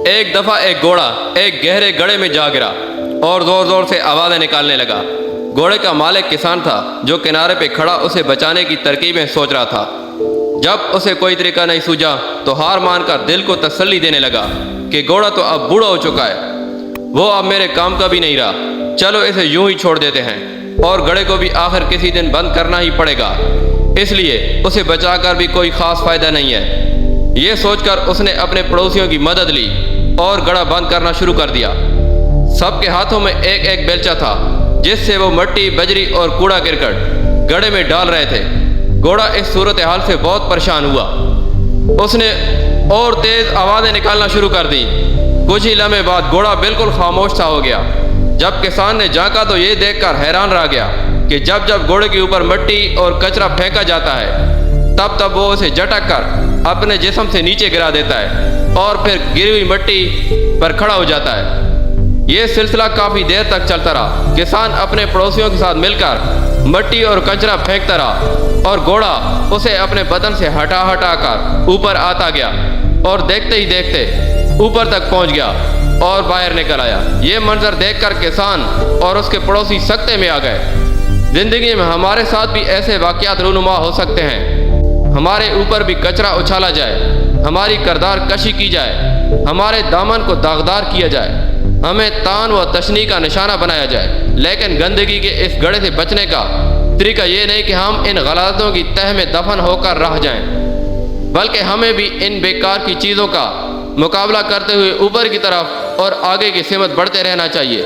ایک دفعہ ایک گھوڑا ایک گہرے گڑھے میں جا گرا اور زور زور سے آوازیں نکالنے لگا۔ گھوڑے کا مالک کسان تھا جو کنارے پہ کھڑا اسے بچانے کی ترکیبیں سوچ رہا تھا۔ جب اسے کوئی طریقہ نہیں سوجا تو ہار مان کر دل کو تسلی دینے لگا کہ گھوڑا تو اب بوڑھا ہو چکا ہے، وہ اب میرے کام کا بھی نہیں رہا، چلو اسے یوں ہی چھوڑ دیتے ہیں، اور گڑھے کو بھی آخر کسی دن بند کرنا ہی پڑے گا، اس لیے اسے بچا کر بھی کوئی خاص فائدہ نہیں ہے۔ یہ سوچ کر اس نے اپنے پڑوسیوں کی مدد لی اور گڑھا بند کرنا شروع کر دیا۔ سب کے ہاتھوں میں ایک ایک بیلچہ تھا جس سے وہ مٹی، بجری اور کوڑا کرکٹ گڑھے میں ڈال رہے تھے۔ گھوڑا اس صورتحال سے بہت پریشان ہوا۔ اس نے اور تیز آوازیں نکالنا شروع کر دیں۔ کچھ ہی لمحے بعد گھوڑا بالکل خاموش سا ہو گیا۔ جب کسان نے جھانکا تو یہ دیکھ کر حیران رہ گیا کہ جب جب گھوڑے کے اوپر مٹی اور کچرا پھینکا جاتا ہے تب تب وہ اسے جھٹک کر اپنے جسم سے نیچے گرا دیتا ہے اور پھر گری ہوئی مٹی پر کھڑا ہو جاتا ہے۔ یہ سلسلہ کافی دیر تک چلتا رہا۔ کسان اپنے پڑوسیوں کے ساتھ مل کر مٹی اور کچرا پھینکتا رہا اور گھوڑا اسے اپنے بدن سے ہٹا ہٹا کر اوپر آتا گیا اور دیکھتے ہی دیکھتے اوپر تک پہنچ گیا اور باہر نکل آیا۔ یہ منظر دیکھ کر کسان اور اس کے پڑوسی سکتے میں آ گئے۔ زندگی میں ہمارے ساتھ بھی ایسے واقعات رونما ہو سکتے ہیں۔ ہمارے اوپر بھی کچرا اچھالا جائے، ہماری کردار کشی کی جائے، ہمارے دامن کو داغدار کیا جائے، ہمیں تان و تشنیع کا نشانہ بنایا جائے، لیکن گندگی کے اس گڑھے سے بچنے کا طریقہ یہ نہیں کہ ہم ان غلطوں کی تہ میں دفن ہو کر رہ جائیں، بلکہ ہمیں بھی ان بیکار کی چیزوں کا مقابلہ کرتے ہوئے اوپر کی طرف اور آگے کی سمت بڑھتے رہنا چاہیے۔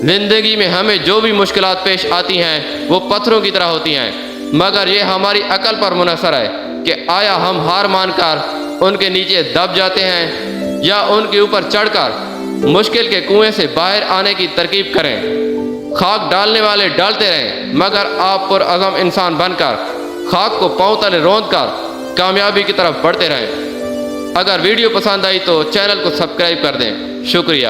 زندگی میں ہمیں جو بھی مشکلات پیش آتی ہیں وہ پتھروں کی طرح ہوتی ہیں، مگر یہ ہماری عقل پر منحصر ہے کہ آیا ہم ہار مان کر ان کے نیچے دب جاتے ہیں یا ان کے اوپر چڑھ کر مشکل کے کنویں سے باہر آنے کی ترکیب کریں۔ خاک ڈالنے والے ڈالتے رہیں، مگر آپ پرعزم انسان بن کر خاک کو پاؤں تلے روند کر کامیابی کی طرف بڑھتے رہیں۔ اگر ویڈیو پسند آئی تو چینل کو سبسکرائب کر دیں۔ شکریہ۔